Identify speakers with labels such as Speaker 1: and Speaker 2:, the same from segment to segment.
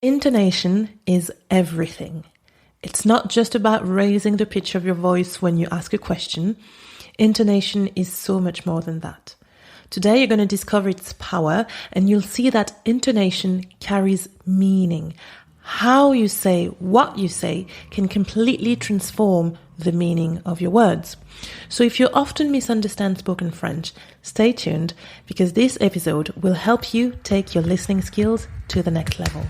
Speaker 1: Intonation is everything. It's not just about raising the pitch of your voice when you ask a question. Intonation is so much more than that. Today you're going to discover its power and you'll see that intonation carries meaning. How you say what you say can completely transform the meaning of your words. So if you often misunderstand spoken French, stay tuned because this episode will help you take your listening skills to the next level.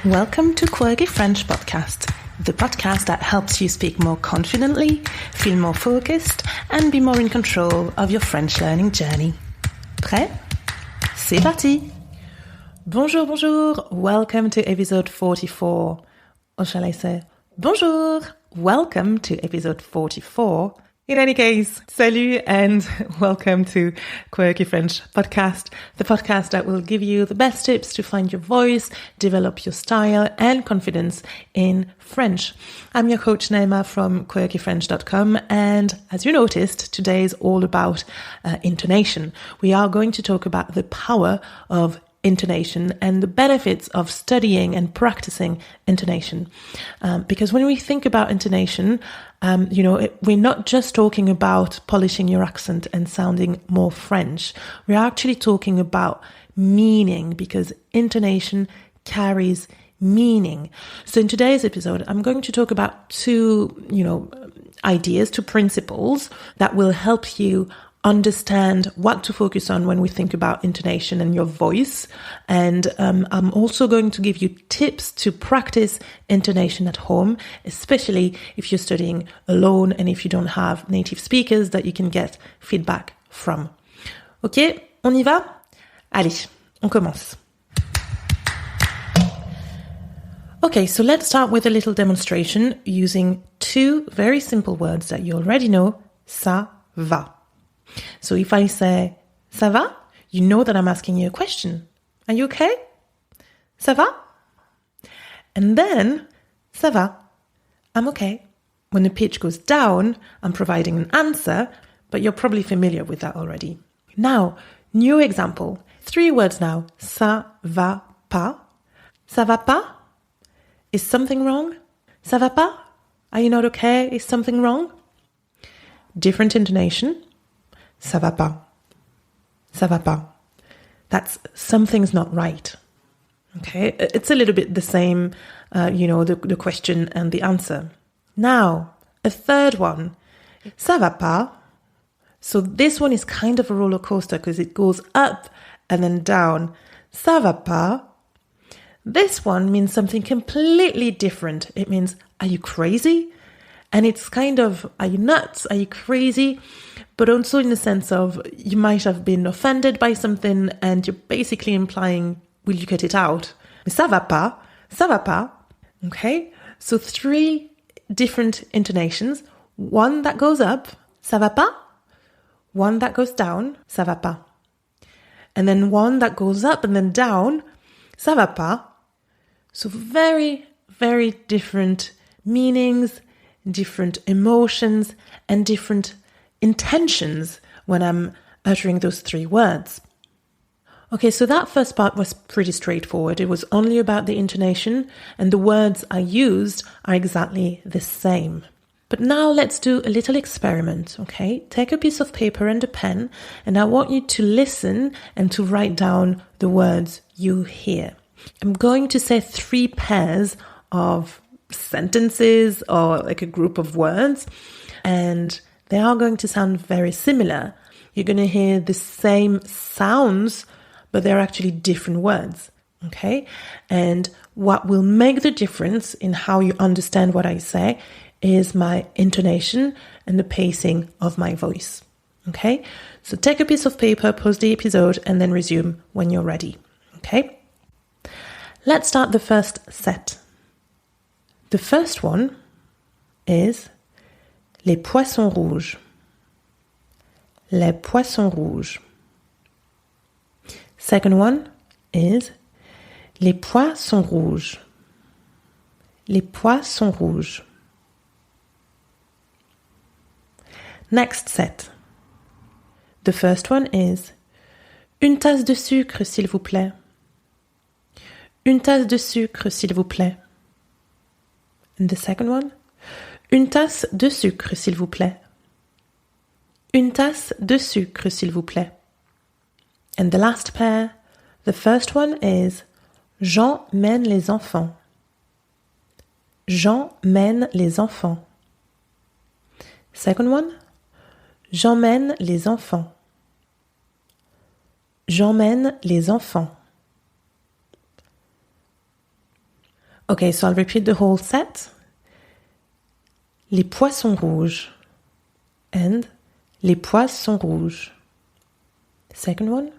Speaker 1: Welcome to Quirky French Podcast, the podcast that helps you speak more confidently, feel more focused, and be more in control of your French learning journey. Prêt? C'est parti! Bonjour, bonjour! Welcome to episode 44. Or shall I say, bonjour! Welcome to episode 44. In any case, salut and welcome to Quirky French Podcast, the podcast that will give you the best tips to find your voice, develop your style and confidence in French. I'm your coach Naima from quirkyfrench.com, and as you noticed, today is all about intonation. We are going to talk about the power of intonation and the benefits of studying and practicing intonation. Because when we think about intonation, we're not just talking about polishing your accent and sounding more French. We're actually talking about meaning because intonation carries meaning. So in today's episode, I'm going to talk about two principles that will help you understand what to focus on when we think about intonation and your voice. And I'm also going to give you tips to practice intonation at home, especially if you're studying alone and if you don't have native speakers that you can get feedback from. Ok, on y va? Allez, on commence. Okay, so let's start with a little demonstration using two very simple words that you already know, ça va. So if I say, ça va? You know that I'm asking you a question. Are you okay? Ça va? And then, ça va? I'm okay. When the pitch goes down, I'm providing an answer, but you're probably familiar with that already. Now, new example. 3 words now. Ça va pas? Ça va pas? Is something wrong? Ça va pas? Are you not okay? Is something wrong? Different intonation. Ça va pas. Ça va pas. That's something's not right. Okay, it's a little bit the same, the question and the answer. Now, a third one. Ça va pas. So this one is kind of a roller coaster because it goes up and then down. Ça va pas. This one means something completely different. It means, are you crazy? And it's kind of, are you nuts? Are you crazy? But also in the sense of you might have been offended by something and you're basically implying, will you cut it out? Ça va pas, ça va pas. Okay, so 3 different intonations. One that goes up, ça va pas. One that goes down, ça va pas. And then one that goes up and then down, ça va pas. So very, very different meanings, different emotions, and different intentions when I'm uttering those 3 words. Okay, so that first part was pretty straightforward. It was only about the intonation, and the words I used are exactly the same. But now let's do a little experiment, okay? Take a piece of paper and a pen, and I want you to listen and to write down the words you hear. I'm going to say 3 pairs of sentences or like a group of words, and they are going to sound very similar. You're going to hear the same sounds, but they're actually different words, okay? And what will make the difference in how you understand what I say is my intonation and the pacing of my voice, okay? So take a piece of paper, pause the episode, and then resume when you're ready, okay? Let's start the first set. The first one is les poissons rouges. Les poissons rouges. Second one is les poissons rouges. Les poissons rouges. Next set. The first one is une tasse de sucre, s'il vous plaît. Une tasse de sucre, s'il vous plaît. And the second one, une tasse de sucre, s'il vous plaît. Une tasse de sucre, s'il vous plaît. And the last pair, the first one is j'emmène les enfants. J'emmène les enfants. Second one, j'emmène les enfants. J'emmène les enfants. Okay, so I'll repeat the whole set. Les poissons rouges. And les poissons rouges. Second one.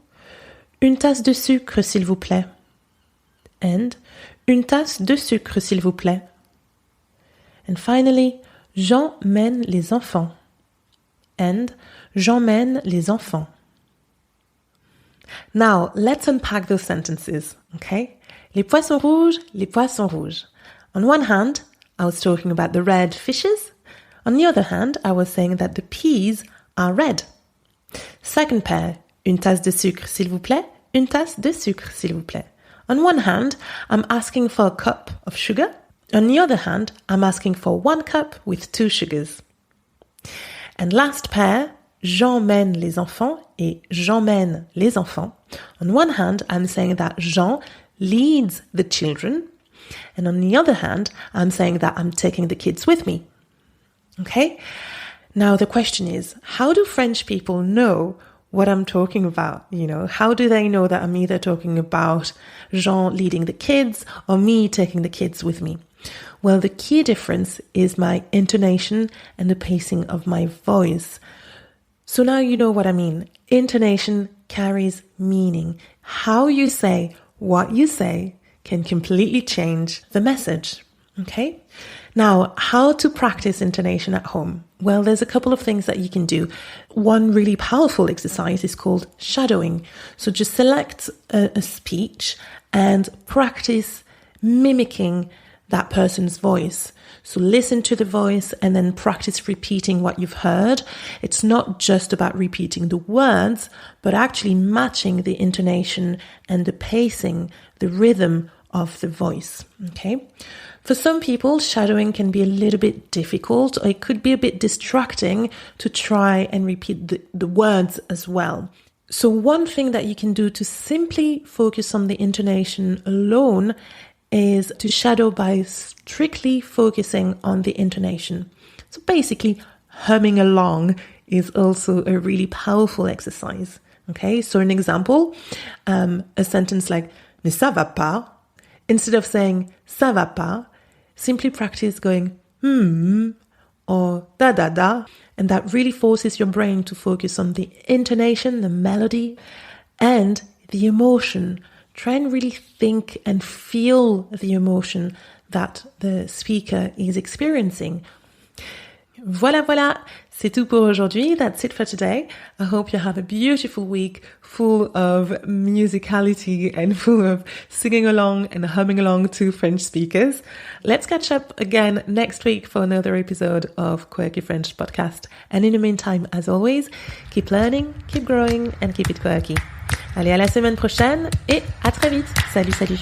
Speaker 1: Une tasse de sucre, s'il vous plaît. And une tasse de sucre, s'il vous plaît. And finally, j'emmène les enfants. And j'emmène les enfants. Now, let's unpack those sentences, okay? Les poissons rouges, les poissons rouges. On one hand, I was talking about the red fishes. On the other hand, I was saying that the peas are red. Second pair, une tasse de sucre, s'il vous plaît. Une tasse de sucre, s'il vous plaît. On one hand, I'm asking for a cup of sugar. On the other hand, I'm asking for 1 cup with 2 sugars. And last pair, j'emmène les enfants et j'emmène les enfants. On one hand, I'm saying that Jean leads the children. And on the other hand, I'm saying that I'm taking the kids with me. Okay? Now the question is, how do French people know what I'm talking about? You know, how do they know that I'm either talking about Jean leading the kids or me taking the kids with me? Well, the key difference is my intonation and the pacing of my voice. So now you know what I mean. Intonation carries meaning. How you say what you say can completely change the message. Okay? Now, how to practice intonation at home? Well, there's a couple of things that you can do. One really powerful exercise is called shadowing. So just select a speech and practice mimicking that person's voice. So listen to the voice and then practice repeating what you've heard. It's not just about repeating the words, but actually matching the intonation and the pacing, the rhythm of the voice. Okay? For some people, shadowing can be a little bit difficult, or it could be a bit distracting to try and repeat the words as well. So one thing that you can do to simply focus on the intonation alone is to shadow by strictly focusing on the intonation. So basically, humming along is also a really powerful exercise. Okay, so an example, a sentence like « mais ça va pas », instead of saying « ça va pas », simply practice going or da da da, and that really forces your brain to focus on the intonation, the melody, and the emotion. Try and really think and feel the emotion that the speaker is experiencing. Voilà, c'est tout pour aujourd'hui. That's it for today. I hope you have a beautiful week full of musicality and full of singing along and humming along to French speakers. Let's catch up again next week for another episode of Quirky French Podcast. And in the meantime, as always, keep learning, keep growing, and keep it quirky. Allez, à la semaine prochaine et à très vite. Salut.